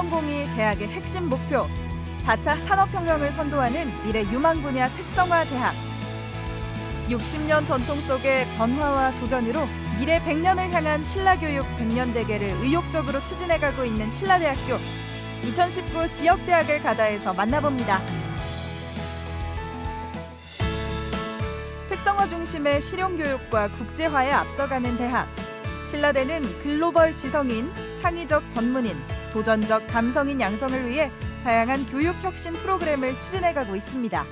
성공이 대학의 핵심 목표. 4차 산업혁명을 선도하는 미래 유망 분야 특성화 대학. 60년 전통 속의 변화와 도전으로 미래 100년을 향한 신라교육 100년 대계를 의욕적으로 추진해가고 있는 신라대학교. 2019 지역대학을 가다에서 만나봅니다. 특성화 중심의 실용교육과 국제화에 앞서가는 대학. 신라대는 글로벌 지성인, 창의적 전문인, 도전적 감성인 양성을 위해 다양한 교육 혁신 프로그램을 추진해가고 있습니다.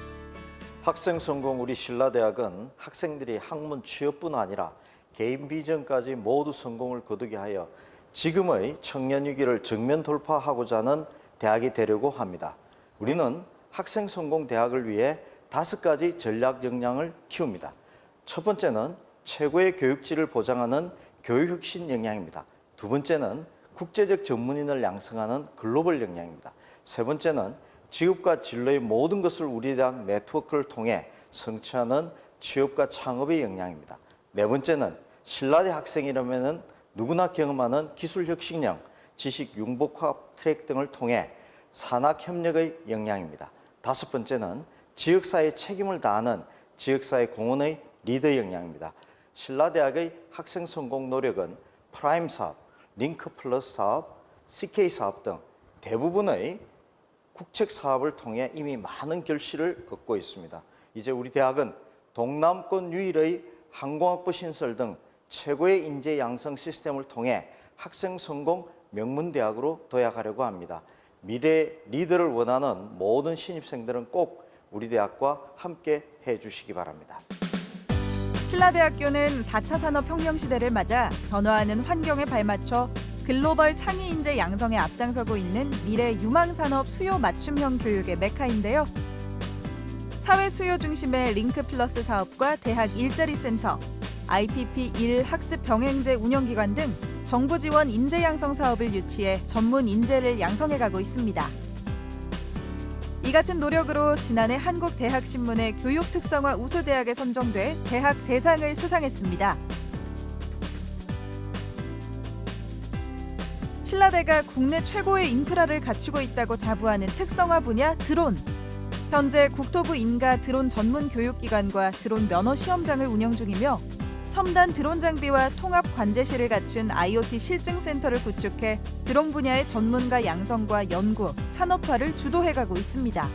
학생 성공 우리 신라대학은 학생들이 학문 취업뿐 아니라 개인 비전까지 모두 성공을 거두게 하여 지금의 청년 위기를 정면 돌파하고자 하는 대학이 되려고 합니다. 우리는 학생 성공 대학을 위해 5가지 전략 역량을 키웁니다. 첫 번째는 최고의 교육질을 보장하는 교육혁신 역량입니다. 두 번째는 국제적 전문인을 양성하는 글로벌 역량입니다. 세 번째는 지급과 진로의 모든 것을 우리 대학 네트워크를 통해 성취하는 취업과 창업의 역량입니다. 네 번째는 신라대 학생이라면 누구나 경험하는 기술혁신형, 지식 융복합 트랙 등을 통해 산학협력의 역량입니다. 다섯 번째는 지역사회에 책임을 다하는 지역사회 공헌의 리더 역량입니다. 신라대학의 학생 성공 노력은 프라임 사업, 링크 플러스 사업, CK 사업 등 대부분의 국책 사업을 통해 이미 많은 결실을 얻고 있습니다. 이제 우리 대학은 동남권 유일의 항공학부 신설 등 최고의 인재 양성 시스템을 통해 학생 성공 명문대학으로 도약하려고 합니다. 미래 리더를 원하는 모든 신입생들은 꼭 우리 대학과 함께 해주시기 바랍니다. 신라대학교는 4차 산업혁명 시대를 맞아 변화하는 환경에 발맞춰 글로벌 창의 인재 양성에 앞장서고 있는 미래 유망산업 수요 맞춤형 교육의 메카인데요. 사회 수요 중심의 링크 플러스 사업과 대학 일자리 센터, IPP1 학습 병행제 운영기관 등 정부 지원 인재 양성 사업을 유치해 전문 인재를 양성해가고 있습니다. 이 같은 노력으로 지난해 한국대학신문의 교육 특성화 우수대학에 선정돼 대학 대상을 수상했습니다. 신라대가 국내 최고의 인프라를 갖추고 있다고 자부하는 특성화 분야 드론. 현재 국토부 인가 드론 전문 교육기관과 드론 면허 시험장을 운영 중이며 첨단 드론 장비와 통합 관제실을 갖춘 IoT 실증센터를 구축해 드론 분야의 전문가 양성과 연구, 산업화를 주도해가고 있습니다.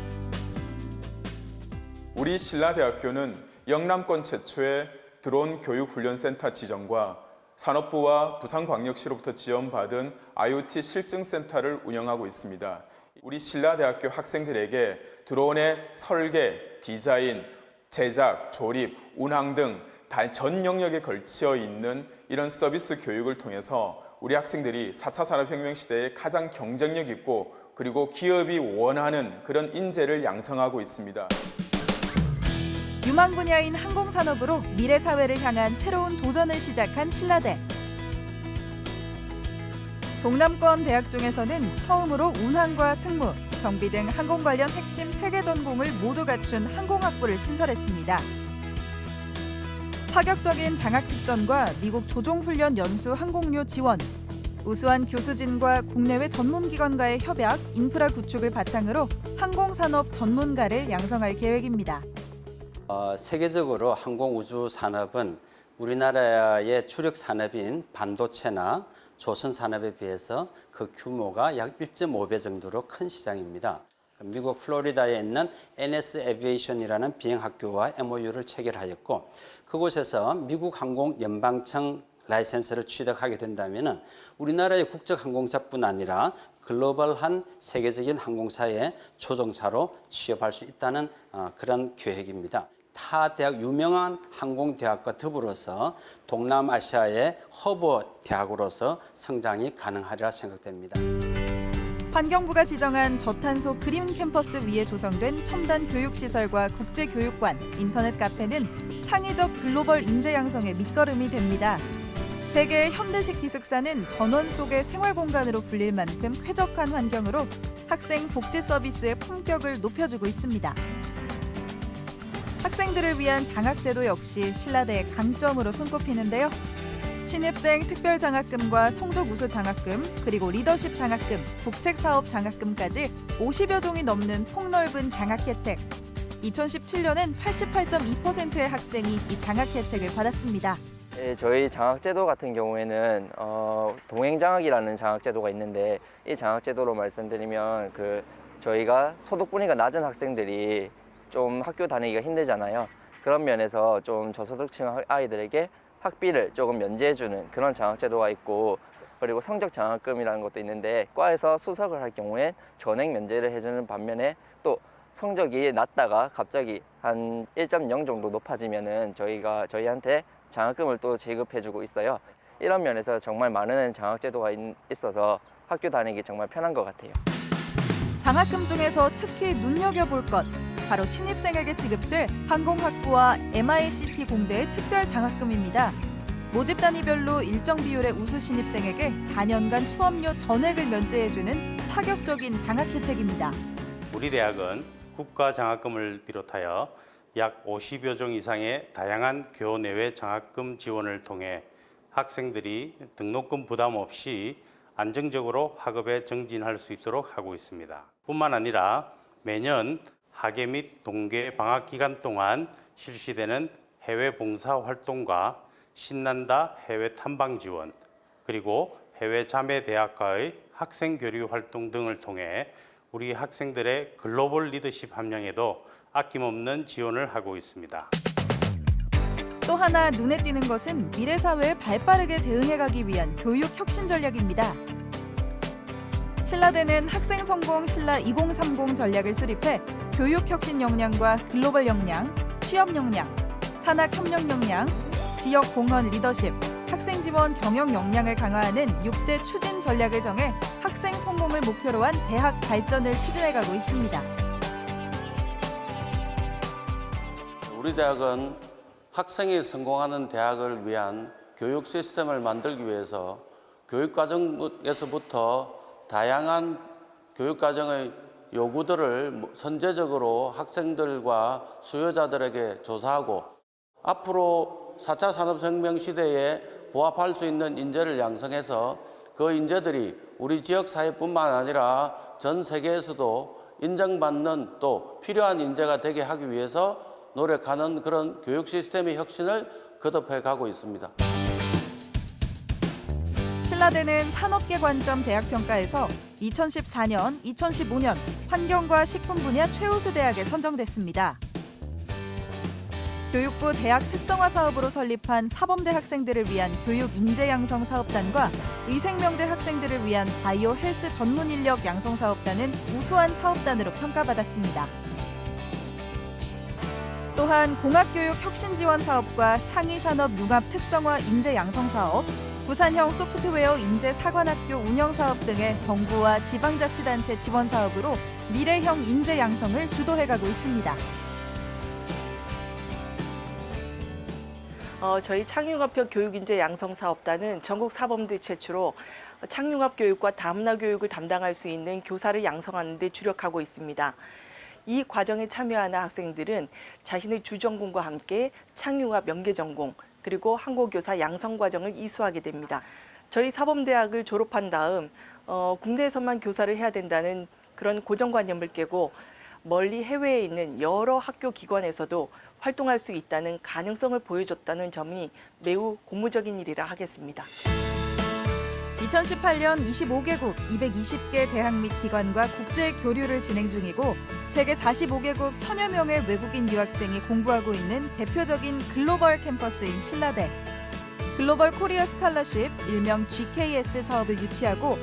우리 신라대학교는 영남권 최초의 드론 교육훈련센터 지정과 산업부와 부산광역시로부터 지원받은 IoT 실증센터를 운영하고 있습니다. 우리 신라대학교 학생들에게 드론의 설계, 디자인, 제작, 조립, 운항 등 전 영역에 걸쳐 있는 이런 서비스 교육을 통해서 우리 학생들이 4차 산업혁명 시대에 가장 경쟁력 있고 그리고 기업이 원하는 그런 인재를 양성하고 있습니다. 유망 분야인 항공산업으로 미래 사회를 향한 새로운 도전을 시작한 신라대. 동남권 대학 중에서는 처음으로 운항과 승무, 정비 등 항공 관련 핵심 3개 전공을 모두 갖춘 항공학부를 신설했습니다. 파격적인 장학 특전과 미국 조종훈련 연수 항공료 지원, 우수한 교수진과 국내외 전문기관과의 협약, 인프라 구축을 바탕으로 항공산업 전문가를 양성할 계획입니다. 세계적으로 항공우주 산업은 우리나라의 주력 산업인 반도체나 조선 산업에 비해서 그 규모가 약 1.5배 정도로 큰 시장입니다. 미국 플로리다에 있는 NS 에비에이션이라는 비행학교와 MOU를 체결하였고 그곳에서 미국 항공 연방청 라이센스를 취득하게 된다면 우리나라의 국적 항공사뿐 아니라 글로벌한 세계적인 항공사의 조종사로 취업할 수 있다는 그런 계획입니다. 타 대학 유명한 항공대학과 더불어서 동남아시아의 허브 대학으로서 성장이 가능하리라 생각됩니다. 환경부가 지정한 저탄소 그린 캠퍼스 위에 조성된 첨단 교육시설과 국제교육관, 인터넷 카페는 창의적 글로벌 인재 양성의 밑거름이 됩니다. 세계의 현대식 기숙사는 전원 속의 생활공간으로 불릴 만큼 쾌적한 환경으로 학생 복지 서비스의 품격을 높여주고 있습니다. 학생들을 위한 장학제도 역시 신라대의 강점으로 손꼽히는데요. 신입생 특별장학금과 성적 우수 장학금, 그리고 리더십 장학금, 국책사업 장학금까지 50여 종이 넘는 폭넓은 장학 혜택. 2017년엔 88.2%의 학생이 이 장학 혜택을 받았습니다. 네, 저희 장학제도 같은 경우에는 동행장학이라는 장학제도가 있는데, 이 장학제도로 말씀드리면 저희가 소득분위기가 낮은 학생들이 좀 학교 다니기가 힘들잖아요. 그런 면에서 좀 저소득층 아이들에게 학비를 조금 면제해주는 그런 장학제도가 있고, 그리고 성적 장학금이라는 것도 있는데, 과에서 수석을 할 경우엔 전액 면제를 해주는 반면에 또 성적이 낮다가 갑자기 한 1.0 정도 높아지면은 저희한테 장학금을 또 지급해주고 있어요. 이런 면에서 정말 많은 장학제도가 있어서 학교 다니기 정말 편한 것 같아요. 장학금 중에서 특히 눈여겨볼 것, 바로 신입생에게 지급될 항공학부와 MICT 공대의 특별 장학금입니다. 모집 단위별로 일정 비율의 우수 신입생에게 4년간 수업료 전액을 면제해주는 파격적인 장학 혜택입니다. 우리 대학은 국가 장학금을 비롯하여 약 50여 종 이상의 다양한 교내외 장학금 지원을 통해 학생들이 등록금 부담 없이 안정적으로 학업에 정진할 수 있도록 하고 있습니다. 뿐만 아니라 매년 학예 및 동계 방학 기간 동안 실시되는 해외 봉사 활동과 신난다 해외 탐방 지원, 그리고 해외 자매 대학과의 학생 교류 활동 등을 통해 우리 학생들의 글로벌 리더십 함량에도 아낌없는 지원을 하고 있습니다. 또 하나 눈에 띄는 것은 미래 사회에 발빠르게 대응해가기 위한 교육 혁신 전략입니다. 신라대는 학생 성공 신라 2030 전략을 수립해 교육 혁신 역량과 글로벌 역량, 취업 역량, 산학 협력 역량, 지역 공헌 리더십, 학생 지원 경영 역량을 강화하는 6대 추진 전략을 정해 학생 성공을 목표로 한 대학 발전을 추진해가고 있습니다. 우리 대학은 학생이 성공하는 대학을 위한 교육 시스템을 만들기 위해서 교육과정에서부터 다양한 교육과정의 요구들을 선제적으로 학생들과 수요자들에게 조사하고 앞으로 4차 산업혁명 시대에 부합할 수 있는 인재를 양성해서 그 인재들이 우리 지역 사회뿐만 아니라 전 세계에서도 인정받는 또 필요한 인재가 되게 하기 위해서 노력하는 그런 교육 시스템의 혁신을 거듭해 가고 있습니다. 신라대는 산업계 관점 대학평가에서 2014년, 2015년 환경과 식품 분야 최우수 대학에 선정됐습니다. 교육부 대학 특성화 사업으로 설립한 사범대 학생들을 위한 교육 인재 양성 사업단과 의생명대 학생들을 위한 바이오 헬스 전문 인력 양성 사업단은 우수한 사업단으로 평가받았습니다. 또한 공학교육 혁신 지원 사업과 창의산업 융합 특성화 인재 양성 사업, 부산형 소프트웨어 인재 사관학교 운영 사업 등의 정부와 지방자치단체 지원 사업으로 미래형 인재 양성을 주도해가고 있습니다. 저희 창융합형 교육인재 양성사업단은 전국 사범대 최초로 창융합 교육과 다문화 교육을 담당할 수 있는 교사를 양성하는 데 주력하고 있습니다. 이 과정에 참여하는 학생들은 자신의 주전공과 함께 창융합 연계전공 그리고 한국교사 양성 과정을 이수하게 됩니다. 저희 사범대학을 졸업한 다음 국내에서만 교사를 해야 된다는 그런 고정관념을 깨고 멀리 해외에 있는 여러 학교 기관에서도 활동할 수 있다는 가능성을 보여줬다는 점이 매우 고무적인 일이라 하겠습니다. 2018년 25개국 220개 대학 및 기관과 국제 교류를 진행 중이고 세계 45개국 1000여 명의 외국인 유학생이 공부하고 있는 대표적인 글로벌 캠퍼스인 신라대. 글로벌 코리아 스칼러십, 일명 GKS 사업을 유치하고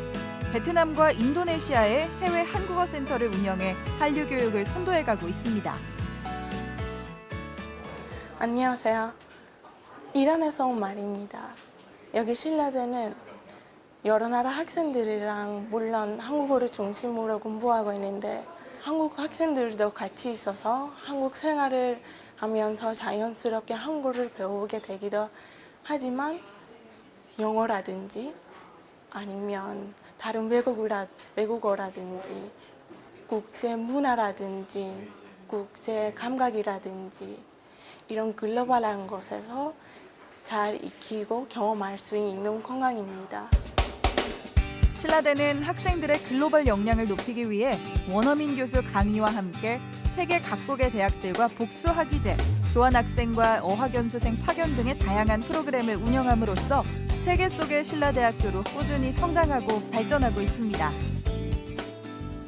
베트남과 인도네시아의 해외 한국어 센터를 운영해 한류 교육을 선도해가고 있습니다. 안녕하세요. 이란에서 온 말입니다. 여기 신라대는 여러 나라 학생들이랑 물론 한국어를 중심으로 공부하고 있는데 한국 학생들도 같이 있어서 한국 생활을 하면서 자연스럽게 한국어를 배우게 되기도 하지만 영어라든지 아니면 다른 외국어라든지 국제 문화라든지 국제 감각이라든지 이런 글로벌한 곳에서 잘 익히고 경험할 수 있는 관광입니다. 신라대는 학생들의 글로벌 역량을 높이기 위해 원어민 교수 강의와 함께 세계 각국의 대학들과 복수학위제, 교환학생과 어학연수생 파견 등의 다양한 프로그램을 운영함으로써 세계 속의 신라대학교로 꾸준히 성장하고 발전하고 있습니다.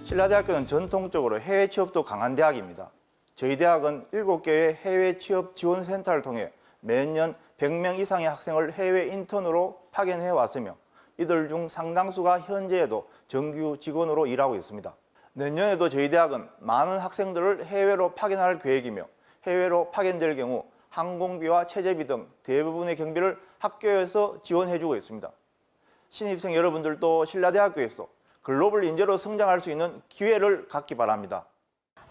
신라대학교는 전통적으로 해외 취업도 강한 대학입니다. 저희 대학은 7개의 해외 취업 지원센터를 통해 매년 100명 이상의 학생을 해외 인턴으로 파견해 왔으며 이들 중 상당수가 현재에도 정규 직원으로 일하고 있습니다. 내년에도 저희 대학은 많은 학생들을 해외로 파견할 계획이며 해외로 파견될 경우 항공비와 체제비 등 대부분의 경비를 학교에서 지원해주고 있습니다. 신입생 여러분들도 신라대학교에서 글로벌 인재로 성장할 수 있는 기회를 갖기 바랍니다.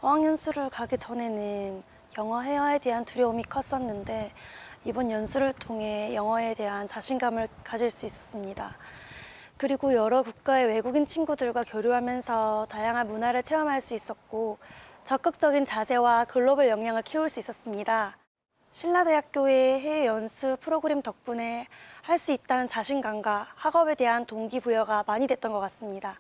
어학연수를 가기 전에는 영어 회화에 대한 두려움이 컸었는데 이번 연수를 통해 영어에 대한 자신감을 가질 수 있었습니다. 그리고 여러 국가의 외국인 친구들과 교류하면서 다양한 문화를 체험할 수 있었고 적극적인 자세와 글로벌 역량을 키울 수 있었습니다. 신라대학교의 해외 연수 프로그램 덕분에 할 수 있다는 자신감과 학업에 대한 동기부여가 많이 됐던 것 같습니다.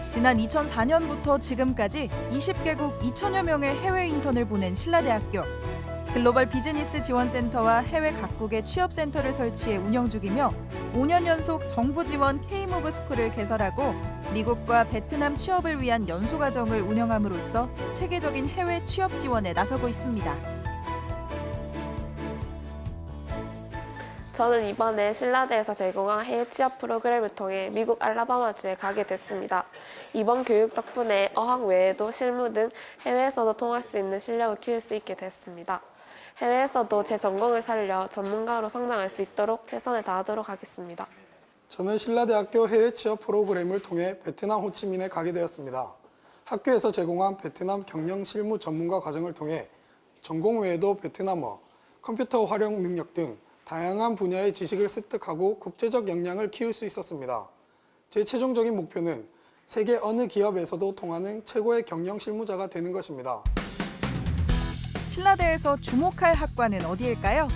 지난 2004년부터 지금까지 20개국 2천여 명의 해외 인턴을 보낸 신라대학교. 글로벌 비즈니스 지원센터와 해외 각국의 취업센터를 설치해 운영 중이며 5년 연속 정부 지원 K-무브 스쿨을 개설하고 미국과 베트남 취업을 위한 연수과정을 운영함으로써 체계적인 해외 취업 지원에 나서고 있습니다. 저는 이번에 신라대에서 제공한 해외 취업 프로그램을 통해 미국 알라바마주에 가게 됐습니다. 이번 교육 덕분에 어학 외에도 실무 등 해외에서도 통할 수 있는 실력을 키울 수 있게 됐습니다. 해외에서도 제 전공을 살려 전문가로 성장할 수 있도록 최선을 다하도록 하겠습니다. 저는 신라대학교 해외 취업 프로그램을 통해 베트남 호치민에 가게 되었습니다. 학교에서 제공한 베트남 경영 실무 전문가 과정을 통해 전공 외에도 베트남어, 컴퓨터 활용 능력 등 다양한 분야의 지식을 습득하고 국제적 역량을 키울 수 있었습니다. 제 최종적인 목표는 세계 어느 기업에서도 통하는 최고의 경영 실무자가 되는 것입니다. 신라대에서 주목할 학과는 어디일까요?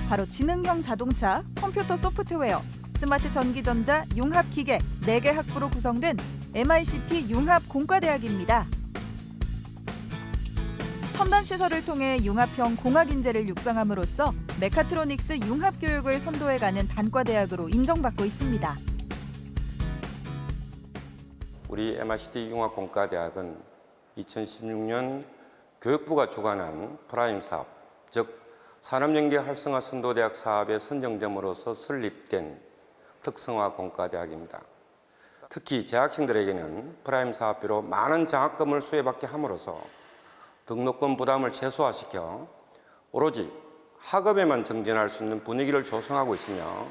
바로 지능형 자동차, 컴퓨터 소프트웨어, 스마트 전기전자, 융합기계 4개 학부로 구성된 MICT 융합공과대학입니다. 첨단 시설을 통해 융합형 공학 인재를 육성함으로써 메카트로닉스 융합 교육을 선도해가는 단과대학으로 인정받고 있습니다. 우리 MICT 융합공과대학은 2016년 교육부가 주관한 프라임 사업, 즉 산업연계 활성화 선도대학 사업에 선정됨으로써 설립된 특성화 공과대학입니다. 특히 재학생들에게는 프라임 사업비로 많은 장학금을 수혜받게 함으로써 등록금 부담을 최소화시켜 오로지 학업에만 정진할 수 있는 분위기를 조성하고 있으며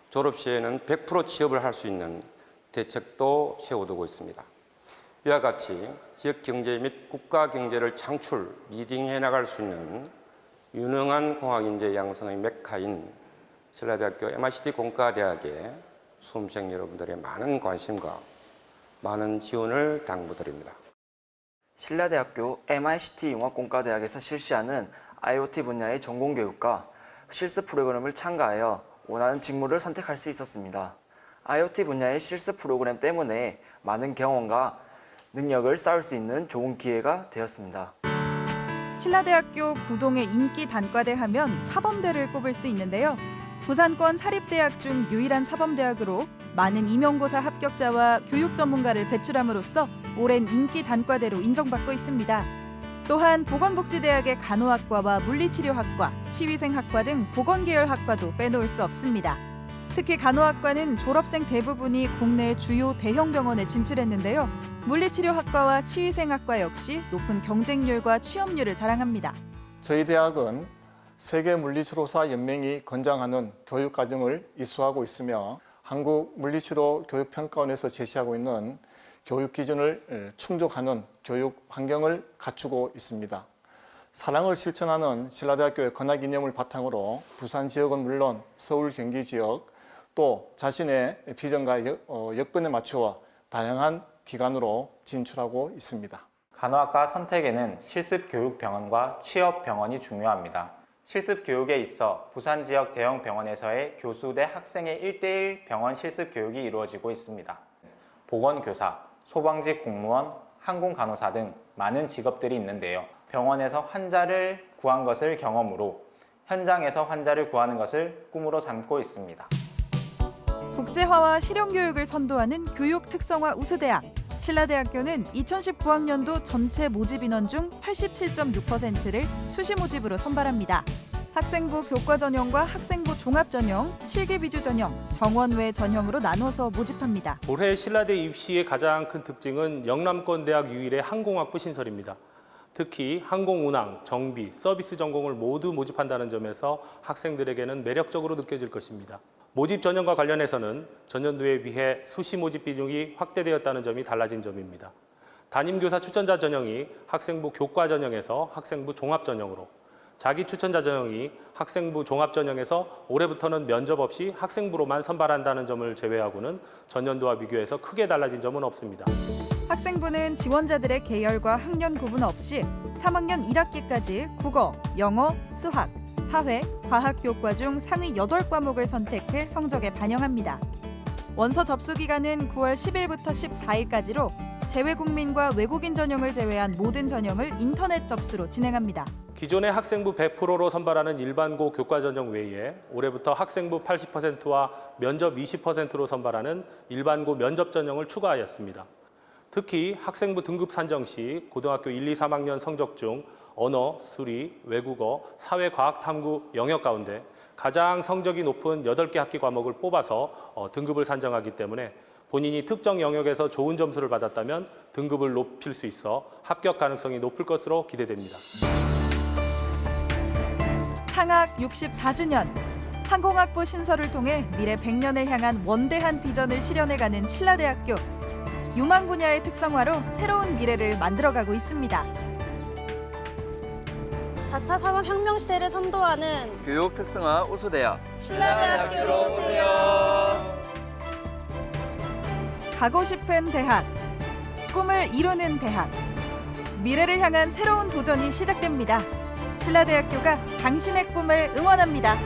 졸업 시에는 100% 취업을 할 수 있는 대책도 세워두고 있습니다. 이와 같이 지역 경제 및 국가 경제를 창출, 리딩해 나갈 수 있는 유능한 공학인재 양성의 메카인 신라대학교 MICT 공과대학에 수험생 여러분들의 많은 관심과 많은 지원을 당부드립니다. 신라대학교 MICT 융합공과대학에서 실시하는 IoT 분야의 전공교육과 실습 프로그램을 참가하여 원하는 직무를 선택할 수 있었습니다. IoT 분야의 실습 프로그램 때문에 많은 경험과 능력을 쌓을 수 있는 좋은 기회가 되었습니다. 신라대학교 부동의 인기 단과대 하면 사범대를 꼽을 수 있는데요. 부산권 사립대학 중 유일한 사범대학으로 많은 임용고사 합격자와 교육 전문가를 배출함으로써 오랜 인기 단과대로 인정받고 있습니다. 또한 보건복지대학의 간호학과와 물리치료학과, 치위생학과 등 보건계열 학과도 빼놓을 수 없습니다. 특히 간호학과는 졸업생 대부분이 국내 주요 대형 병원에 진출했는데요. 물리치료학과와 치위생학과 역시 높은 경쟁률과 취업률을 자랑합니다. 저희 대학은 세계물리치료사 연맹이 권장하는 교육과정을 이수하고 있으며 한국물리치료교육평가원에서 제시하고 있는 교육 기준을 충족하는 교육 환경을 갖추고 있습니다. 사랑을 실천하는 신라대학교의 건학 이념을 바탕으로 부산 지역은 물론 서울, 경기 지역 또 자신의 비전과 여건에 맞추어 다양한 기관으로 진출하고 있습니다. 간호학과 선택에는 실습교육병원과 취업병원이 중요합니다. 실습 교육에 있어 부산 지역 대형 병원에서의 교수 대 학생의 1:1 병원 실습 교육이 이루어지고 있습니다. 보건교사, 소방직 공무원, 항공간호사 등 많은 직업들이 있는데요. 병원에서 환자를 구한 것을 경험으로 현장에서 환자를 구하는 것을 꿈으로 삼고 있습니다. 국제화와 실용교육을 선도하는 교육 특성화 우수대학. 신라대학교는 2019학년도 전체 모집 인원 중 87.6%를 수시 모집으로 선발합니다. 학생부 교과 전형과 학생부 종합 전형, 7기 비주 전형, 정원외 전형으로 나눠서 모집합니다. 올해 신라대 입시의 가장 큰 특징은 영남권 대학 유일의 항공학부 신설입니다. 특히 항공운항, 정비, 서비스 전공을 모두 모집한다는 점에서 학생들에게는 매력적으로 느껴질 것입니다. 모집 전형과 관련해서는 전년도에 비해 수시 모집 비중이 확대되었다는 점이 달라진 점입니다. 담임교사 추천자 전형이 학생부 교과 전형에서 학생부 종합 전형으로, 자기 추천자 전형이 학생부 종합 전형에서 올해부터는 면접 없이 학생부로만 선발한다는 점을 제외하고는 전년도와 비교해서 크게 달라진 점은 없습니다. 학생부는 지원자들의 계열과 학년 구분 없이 3학년 1학기까지 국어, 영어, 수학, 사회, 과학 교과 중 상위 8과목을 선택해 성적에 반영합니다. 원서 접수 기간은 9월 10일부터 14일까지로 재외국민과 외국인 전형을 제외한 모든 전형을 인터넷 접수로 진행합니다. 기존의 학생부 100%로 선발하는 일반고 교과 전형 외에 올해부터 학생부 80%와 면접 20%로 선발하는 일반고 면접 전형을 추가하였습니다. 특히 학생부 등급 산정 시 고등학교 1, 2, 3학년 성적 중 언어, 수리, 외국어, 사회, 과학, 탐구 영역 가운데 가장 성적이 높은 8개 학기 과목을 뽑아서 등급을 산정하기 때문에 본인이 특정 영역에서 좋은 점수를 받았다면 등급을 높일 수 있어 합격 가능성이 높을 것으로 기대됩니다. 창학 64주년, 항공학부 신설을 통해 미래 100년을 향한 원대한 비전을 실현해가는 신라대학교. 유망 분야의 특성화로 새로운 미래를 만들어가고 있습니다. 4차 산업혁명 시대를 선도하는 교육 특성화 우수대학 신라대학교로 오세요. 가고 싶은 대학, 꿈을 이루는 대학. 미래를 향한 새로운 도전이 시작됩니다. 신라대학교가 당신의 꿈을 응원합니다.